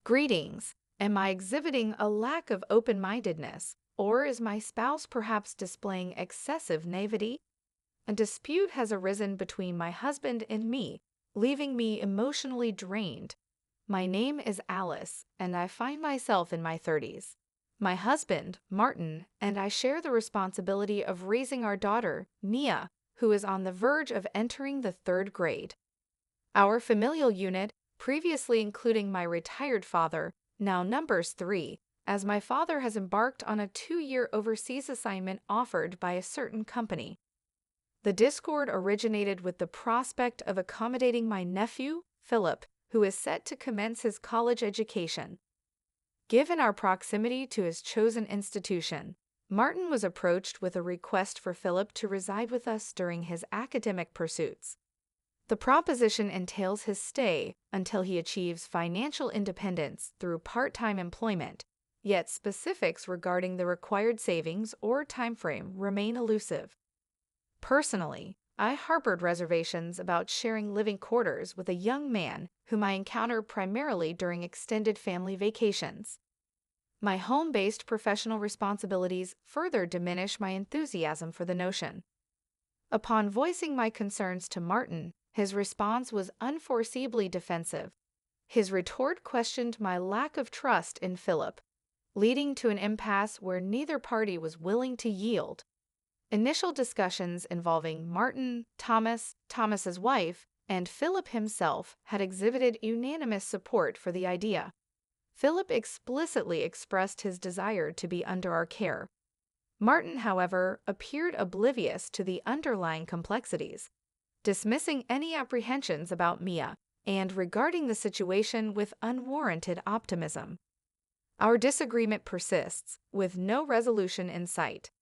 Greetings. Am I exhibiting a lack of open-mindedness, or is my spouse perhaps displaying excessive naivety? A dispute has arisen between my husband and me, leaving me emotionally drained. My name is Alice, and I find myself in my 30s. My husband, Martin, and I share the responsibility of raising our daughter, Mia, who is on the verge of entering the third grade. Our familial unit, previously including my retired father, now numbers 3, as my father has embarked on a 2-year overseas assignment offered by a certain company. The discord originated with the prospect of accommodating my nephew, Philip, who is set to commence his college education. Given our proximity to his chosen institution, Martin was approached with a request for Philip to reside with us during his academic pursuits. The proposition entails his stay until he achieves financial independence through part-time employment, yet specifics regarding the required savings or timeframe remain elusive. Personally, I harbored reservations about sharing living quarters with a young man whom I encounter primarily during extended family vacations. My home-based professional responsibilities further diminish my enthusiasm for the notion. Upon voicing my concerns to Martin, his response was unforeseeably defensive. His retort questioned my lack of trust in Philip, leading to an impasse where neither party was willing to yield. Initial discussions involving Martin, Thomas's wife, and Philip himself had exhibited unanimous support for the idea. Philip explicitly expressed his desire to be under our care. Martin, however, appeared oblivious to the underlying complexities, dismissing any apprehensions about Mia and regarding the situation with unwarranted optimism. Our disagreement persists, with no resolution in sight.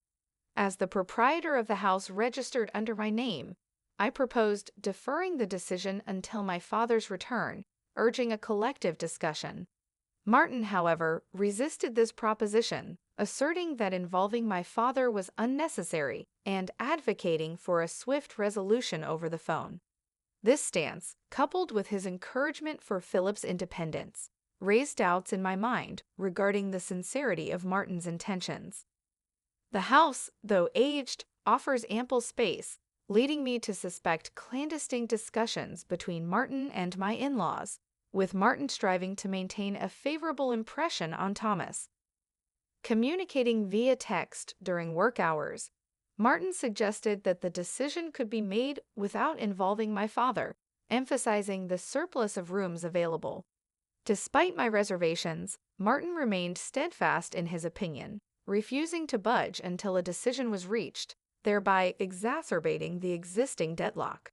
As the proprietor of the house registered under my name, I proposed deferring the decision until my father's return, urging a collective discussion. Martin, however, resisted this proposition, asserting that involving my father was unnecessary and advocating for a swift resolution over the phone. This stance, coupled with his encouragement for Philip's independence, raised doubts in my mind regarding the sincerity of Martin's intentions. The house, though aged, offers ample space, leading me to suspect clandestine discussions between Martin and my in-laws, with Martin striving to maintain a favorable impression on Thomas. Communicating via text during work hours, Martin suggested that the decision could be made without involving my father, emphasizing the surplus of rooms available. Despite my reservations, Martin remained steadfast in his opinion, refusing to budge until a decision was reached, thereby exacerbating the existing deadlock.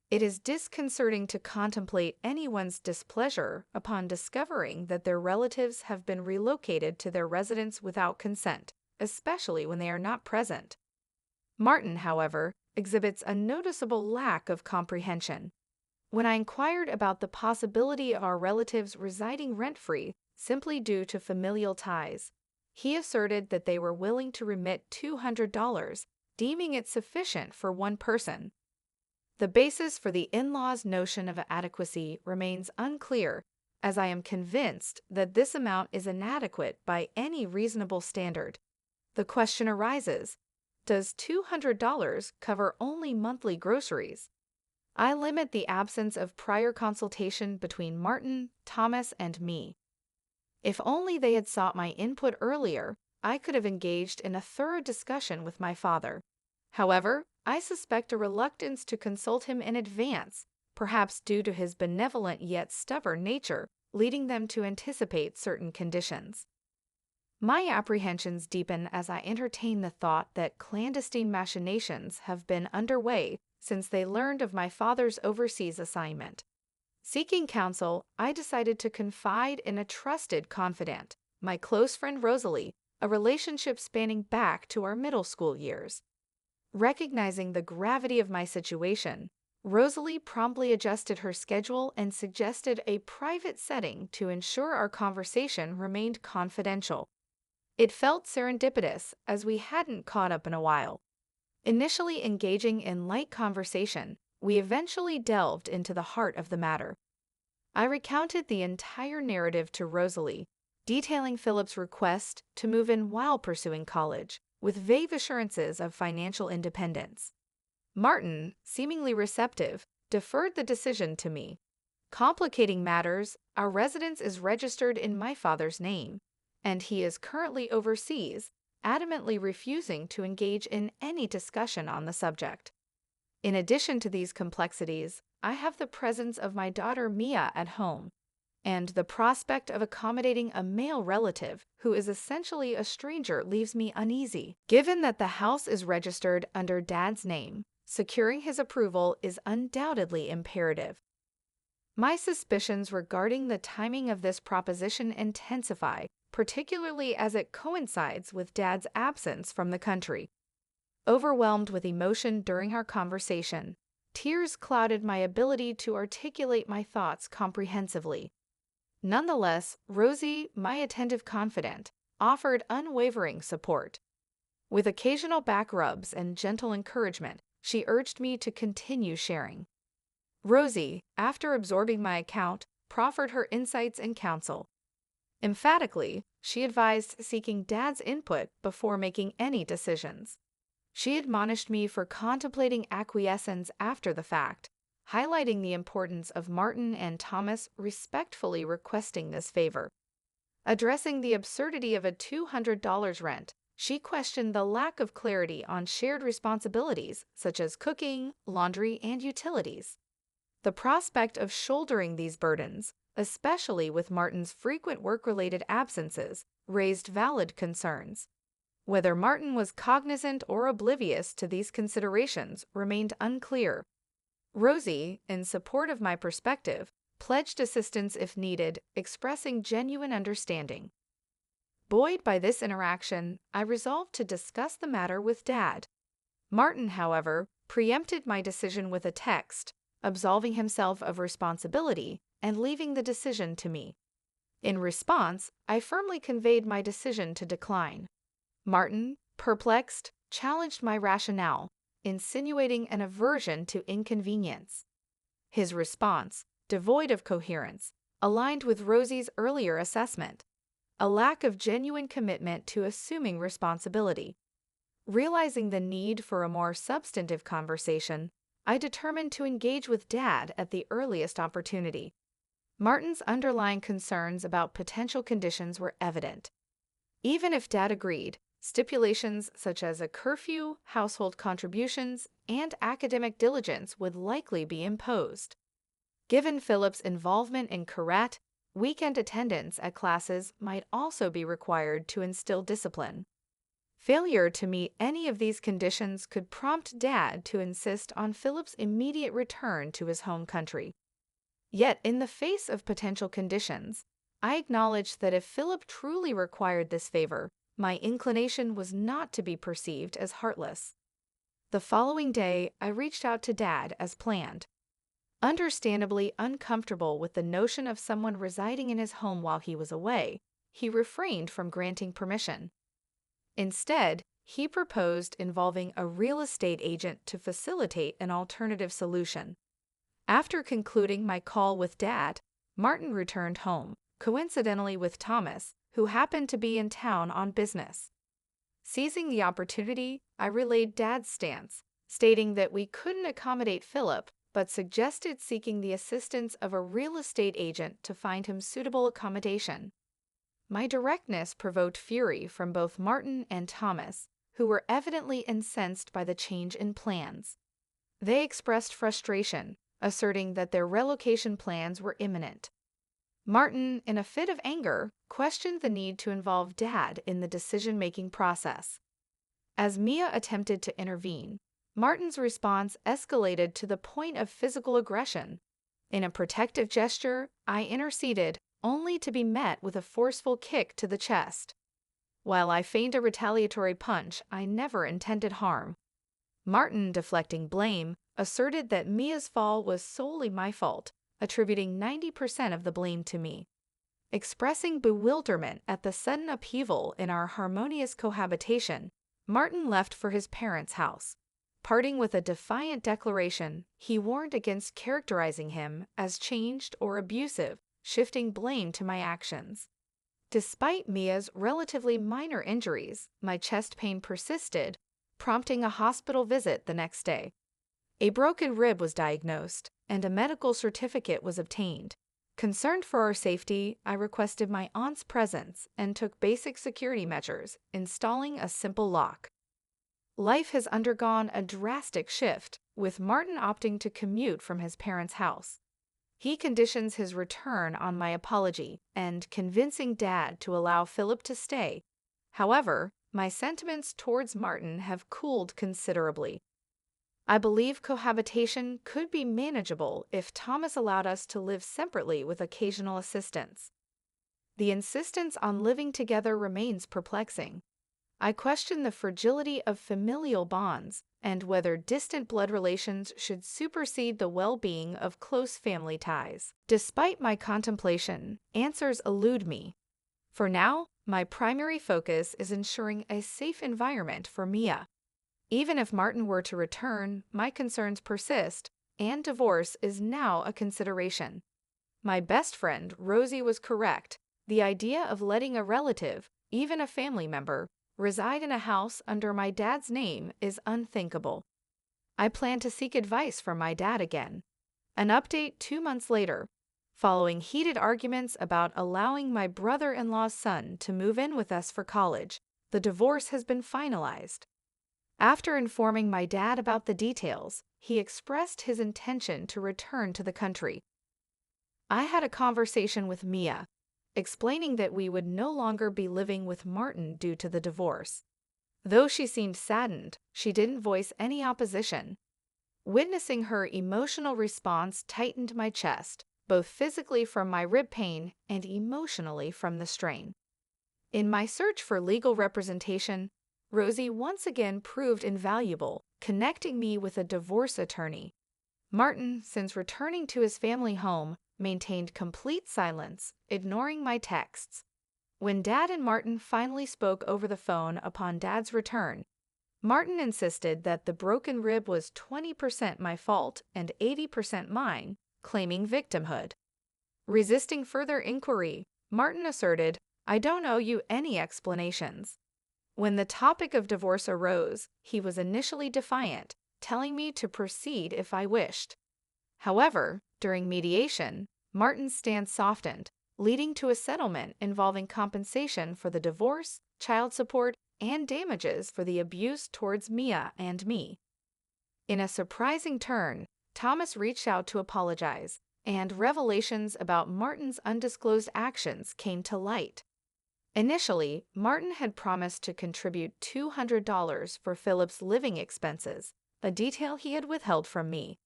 It is disconcerting to contemplate anyone's displeasure upon discovering that their relatives have been relocated to their residence without consent, especially when they are not present. Martin, however, exhibits a noticeable lack of comprehension. When I inquired about the possibility of our relatives residing rent-free simply due to familial ties, he asserted that they were willing to remit $200, deeming it sufficient for one person. The basis for the in-laws' notion of adequacy remains unclear, as I am convinced that this amount is inadequate by any reasonable standard. The question arises, does $200 cover only monthly groceries? I limit the absence of prior consultation between Martin, Thomas, and me. If only they had sought my input earlier, I could have engaged in a thorough discussion with my father. However, I suspect a reluctance to consult him in advance, perhaps due to his benevolent yet stubborn nature, leading them to anticipate certain conditions. My apprehensions deepen as I entertain the thought that clandestine machinations have been underway since they learned of my father's overseas assignment. Seeking counsel, I decided to confide in a trusted confidant, my close friend Rosalie, a relationship spanning back to our middle school years. Recognizing the gravity of my situation, Rosalie promptly adjusted her schedule and suggested a private setting to ensure our conversation remained confidential. It felt serendipitous as we hadn't caught up in a while. Initially engaging in light conversation, we eventually delved into the heart of the matter. I recounted the entire narrative to Rosalie, detailing Philip's request to move in while pursuing college, with vague assurances of financial independence. Martin, seemingly receptive, deferred the decision to me. Complicating matters, our residence is registered in my father's name, and he is currently overseas, adamantly refusing to engage in any discussion on the subject. In addition to these complexities, I have the presence of my daughter Mia at home, and the prospect of accommodating a male relative who is essentially a stranger leaves me uneasy. Given that the house is registered under Dad's name, securing his approval is undoubtedly imperative. My suspicions regarding the timing of this proposition intensify, particularly as it coincides with Dad's absence from the country. Overwhelmed with emotion during our conversation, tears clouded my ability to articulate my thoughts comprehensively. Nonetheless, Rosie, my attentive confidant, offered unwavering support. With occasional back rubs and gentle encouragement, she urged me to continue sharing. Rosie, after absorbing my account, proffered her insights and counsel. Emphatically, she advised seeking Dad's input before making any decisions. She admonished me for contemplating acquiescence after the fact, highlighting the importance of Martin and Thomas respectfully requesting this favor. Addressing the absurdity of a $200 rent, she questioned the lack of clarity on shared responsibilities such as cooking, laundry, and utilities. The prospect of shouldering these burdens, especially with Martin's frequent work-related absences, raised valid concerns. Whether Martin was cognizant or oblivious to these considerations remained unclear. Rosie, in support of my perspective, pledged assistance if needed, expressing genuine understanding. Buoyed by this interaction, I resolved to discuss the matter with Dad. Martin, however, preempted my decision with a text, absolving himself of responsibility and leaving the decision to me. In response, I firmly conveyed my decision to decline. Martin, perplexed, challenged my rationale, insinuating an aversion to inconvenience. His response, devoid of coherence, aligned with Rosie's earlier assessment, a lack of genuine commitment to assuming responsibility. Realizing the need for a more substantive conversation, I determined to engage with Dad at the earliest opportunity. Martin's underlying concerns about potential conditions were evident. Even if Dad agreed, stipulations such as a curfew, household contributions, and academic diligence would likely be imposed. Given Philip's involvement in karate, weekend attendance at classes might also be required to instill discipline. Failure to meet any of these conditions could prompt Dad to insist on Philip's immediate return to his home country. Yet, in the face of potential conditions, I acknowledged that if Philip truly required this favor, my inclination was not to be perceived as heartless. The following day, I reached out to Dad as planned. Understandably uncomfortable with the notion of someone residing in his home while he was away, he refrained from granting permission. Instead, he proposed involving a real estate agent to facilitate an alternative solution. After concluding my call with Dad, Martin returned home, coincidentally with Thomas, who happened to be in town on business. Seizing the opportunity, I relayed Dad's stance, stating that we couldn't accommodate Philip, but suggested seeking the assistance of a real estate agent to find him suitable accommodation. My directness provoked fury from both Martin and Thomas, who were evidently incensed by the change in plans. They expressed frustration, asserting that their relocation plans were imminent. Martin, in a fit of anger, questioned the need to involve Dad in the decision-making process. As Mia attempted to intervene, Martin's response escalated to the point of physical aggression. In a protective gesture, I interceded, only to be met with a forceful kick to the chest. While I feigned a retaliatory punch, I never intended harm. Martin, deflecting blame, asserted that Mia's fall was solely my fault, attributing 90% of the blame to me. Expressing bewilderment at the sudden upheaval in our harmonious cohabitation, Martin left for his parents' house. Parting with a defiant declaration, he warned against characterizing him as changed or abusive, shifting blame to my actions. Despite Mia's relatively minor injuries, my chest pain persisted, prompting a hospital visit the next day. A broken rib was diagnosed, and a medical certificate was obtained. Concerned for our safety, I requested my aunt's presence and took basic security measures, installing a simple lock. Life has undergone a drastic shift, with Martin opting to commute from his parents' house. He conditions his return on my apology and convincing Dad to allow Philip to stay. However, my sentiments towards Martin have cooled considerably. I believe cohabitation could be manageable if Thomas allowed us to live separately with occasional assistance. The insistence on living together remains perplexing. I question the fragility of familial bonds and whether distant blood relations should supersede the well-being of close family ties. Despite my contemplation, answers elude me. For now, my primary focus is ensuring a safe environment for Mia. Even if Martin were to return, my concerns persist, and divorce is now a consideration. My best friend, Rosie, was correct. The idea of letting a relative, even a family member, reside in a house under my dad's name is unthinkable. I plan to seek advice from my dad again. An update 2 months later. Following heated arguments about allowing my brother-in-law's son to move in with us for college, the divorce has been finalized. After informing my dad about the details, he expressed his intention to return to the country. I had a conversation with Mia, explaining that we would no longer be living with Martin due to the divorce. Though she seemed saddened, she didn't voice any opposition. Witnessing her emotional response tightened my chest, both physically from my rib pain and emotionally from the strain. In my search for legal representation, Rosie once again proved invaluable, connecting me with a divorce attorney. Martin, since returning to his family home, maintained complete silence, ignoring my texts. When Dad and Martin finally spoke over the phone upon Dad's return, Martin insisted that the broken rib was 20% my fault and 80% mine, claiming victimhood. Resisting further inquiry, Martin asserted, "I don't owe you any explanations." When the topic of divorce arose, he was initially defiant, telling me to proceed if I wished. However, during mediation, Martin's stance softened, leading to a settlement involving compensation for the divorce, child support, and damages for the abuse towards Mia and me. In a surprising turn, Thomas reached out to apologize, and revelations about Martin's undisclosed actions came to light. Initially, Martin had promised to contribute $200 for Philip's living expenses, a detail he had withheld from me.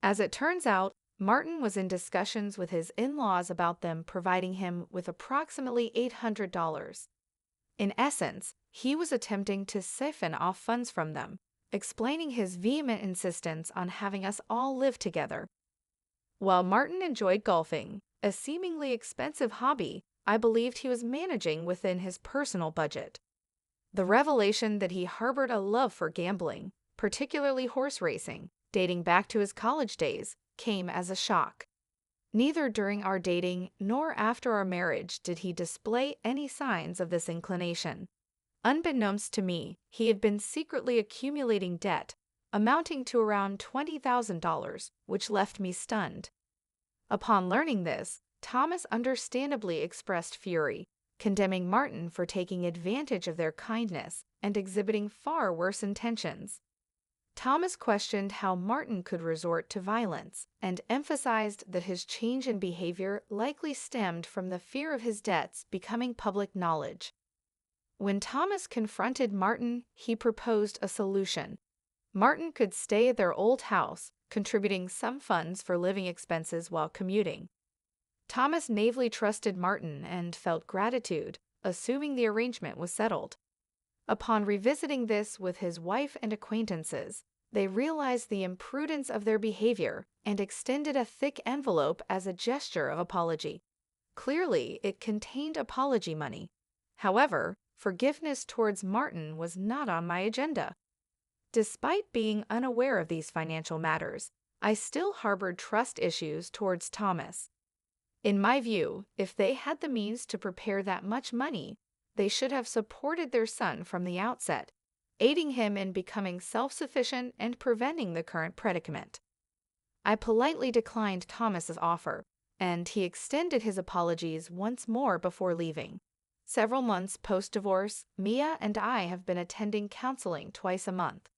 As it turns out, Martin was in discussions with his in-laws about them providing him with approximately $800. In essence, he was attempting to siphon off funds from them, explaining his vehement insistence on having us all live together. While Martin enjoyed golfing, a seemingly expensive hobby, I believed he was managing within his personal budget. The revelation that he harbored a love for gambling, particularly horse racing, dating back to his college days, came as a shock. Neither during our dating nor after our marriage did he display any signs of this inclination. Unbeknownst to me, he had been secretly accumulating debt, amounting to around $20,000, which left me stunned. Upon learning this, Thomas understandably expressed fury, condemning Martin for taking advantage of their kindness and exhibiting far worse intentions. Thomas questioned how Martin could resort to violence and emphasized that his change in behavior likely stemmed from the fear of his debts becoming public knowledge. When Thomas confronted Martin, he proposed a solution. Martin could stay at their old house, contributing some funds for living expenses while commuting. Thomas naively trusted Martin and felt gratitude, assuming the arrangement was settled. Upon revisiting this with his wife and acquaintances, they realized the imprudence of their behavior and extended a thick envelope as a gesture of apology. Clearly, it contained apology money. However, forgiveness towards Martin was not on my agenda. Despite being unaware of these financial matters, I still harbored trust issues towards Thomas. In my view, if they had the means to prepare that much money, they should have supported their son from the outset, aiding him in becoming self-sufficient and preventing the current predicament. I politely declined Thomas's offer, and he extended his apologies once more before leaving. Several months post-divorce, Mia and I have been attending counseling twice a month.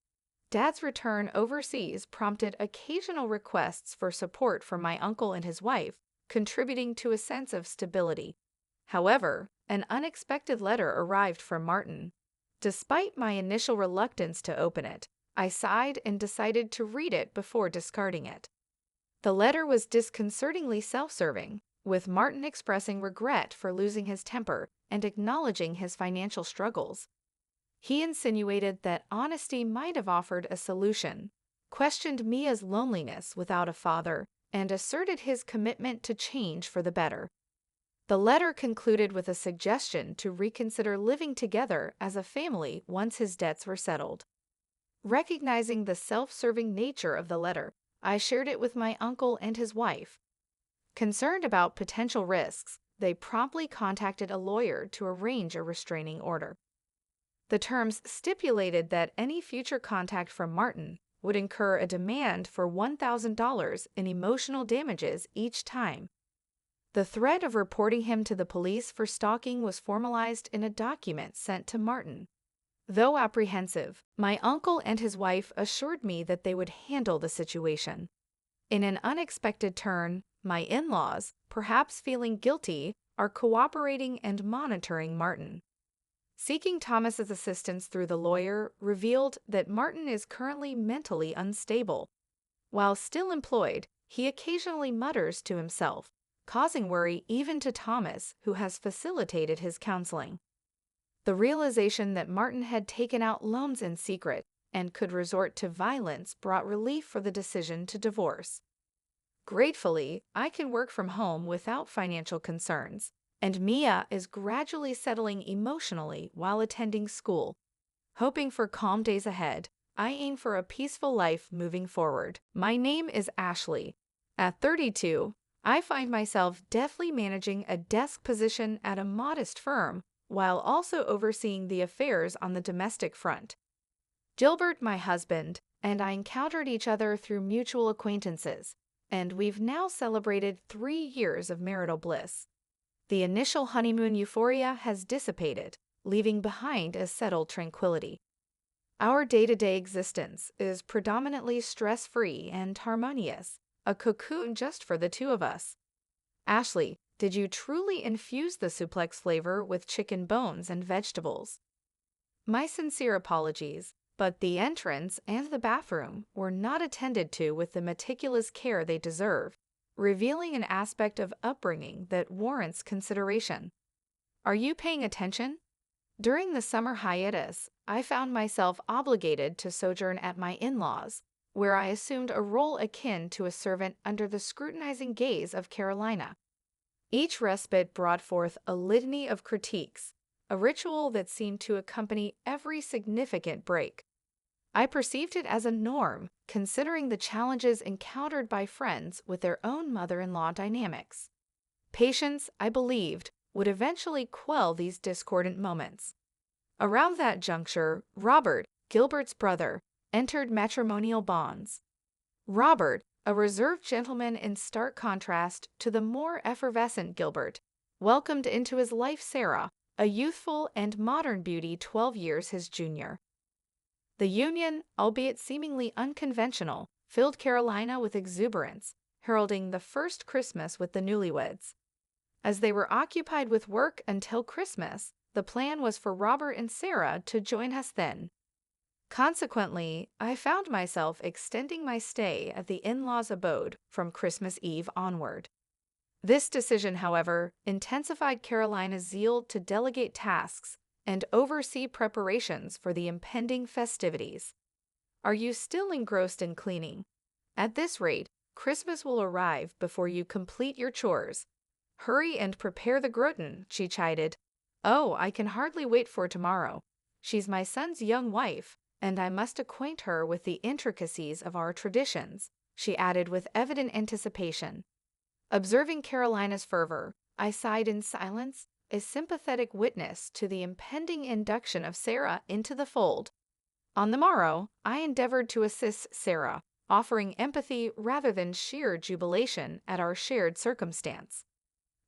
Dad's return overseas prompted occasional requests for support from my uncle and his wife, contributing to a sense of stability. However, an unexpected letter arrived from Martin. Despite my initial reluctance to open it, I sighed and decided to read it before discarding it. The letter was disconcertingly self-serving, with Martin expressing regret for losing his temper and acknowledging his financial struggles. He insinuated that honesty might have offered a solution, questioned Mia's loneliness without a father, and asserted his commitment to change for the better. The letter concluded with a suggestion to reconsider living together as a family once his debts were settled. Recognizing the self-serving nature of the letter, I shared it with my uncle and his wife. Concerned about potential risks, they promptly contacted a lawyer to arrange a restraining order. The terms stipulated that any future contact from Martin would incur a demand for $1,000 in emotional damages each time. The threat of reporting him to the police for stalking was formalized in a document sent to Martin. Though apprehensive, my uncle and his wife assured me that they would handle the situation. In an unexpected turn, my in-laws, perhaps feeling guilty, are cooperating and monitoring Martin. Seeking Thomas's assistance through the lawyer revealed that Martin is currently mentally unstable. While still employed, he occasionally mutters to himself, causing worry even to Thomas, who has facilitated his counseling. The realization that Martin had taken out loans in secret and could resort to violence brought relief for the decision to divorce. Gratefully, I can work from home without financial concerns, and Mia is gradually settling emotionally while attending school. Hoping for calm days ahead, I aim for a peaceful life moving forward. My name is Ashley. At 32, I find myself deftly managing a desk position at a modest firm while also overseeing the affairs on the domestic front. Gilbert, my husband, and I encountered each other through mutual acquaintances, and we've now celebrated 3 years of marital bliss. The initial honeymoon euphoria has dissipated, leaving behind a settled tranquility. Our day-to-day existence is predominantly stress-free and harmonious, a cocoon just for the two of us. Ashley, did you truly infuse the suplex flavor with chicken bones and vegetables? My sincere apologies, but the entrance and the bathroom were not attended to with the meticulous care they deserve, revealing an aspect of upbringing that warrants consideration. Are you paying attention? During the summer hiatus, I found myself obligated to sojourn at my in-laws, where I assumed a role akin to a servant under the scrutinizing gaze of Carolina. Each respite brought forth a litany of critiques, a ritual that seemed to accompany every significant break. I perceived it as a norm, considering the challenges encountered by friends with their own mother-in-law dynamics. Patience, I believed, would eventually quell these discordant moments. Around that juncture, Robert, Gilbert's brother, entered matrimonial bonds. Robert, a reserved gentleman in stark contrast to the more effervescent Gilbert, welcomed into his life Sarah, a youthful and modern beauty 12 years his junior. The union, albeit seemingly unconventional, filled Carolina with exuberance, heralding the first Christmas with the newlyweds. As they were occupied with work until Christmas, the plan was for Robert and Sarah to join us then. Consequently, I found myself extending my stay at the in-laws' abode from Christmas Eve onward. This decision, however, intensified Carolina's zeal to delegate tasks and oversee preparations for the impending festivities. Are you still engrossed in cleaning? At this rate, Christmas will arrive before you complete your chores. Hurry and prepare the gratin, she chided. Oh, I can hardly wait for tomorrow. She's my son's young wife, and I must acquaint her with the intricacies of our traditions," she added with evident anticipation. Observing Carolina's fervor, I sighed in silence, a sympathetic witness to the impending induction of Sarah into the fold. On the morrow, I endeavored to assist Sarah, offering empathy rather than sheer jubilation at our shared circumstance.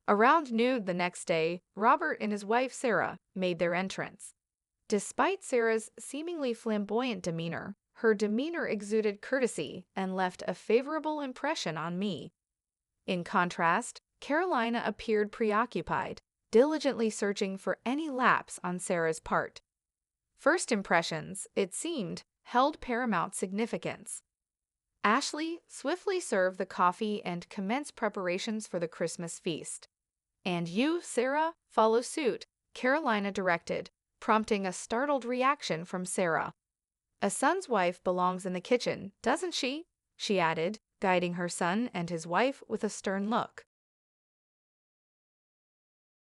Around noon the next day, Robert and his wife Sarah made their entrance. Despite Sarah's seemingly flamboyant demeanor, her demeanor exuded courtesy and left a favorable impression on me. In contrast, Carolina appeared preoccupied, diligently searching for any lapse on Sarah's part. First impressions, it seemed, held paramount significance. Ashley swiftly served the coffee and commenced preparations for the Christmas feast. "And you, Sarah, follow suit," Carolina directed, prompting a startled reaction from Sarah. "A son's wife belongs in the kitchen, doesn't she?" she added, guiding her son and his wife with a stern look.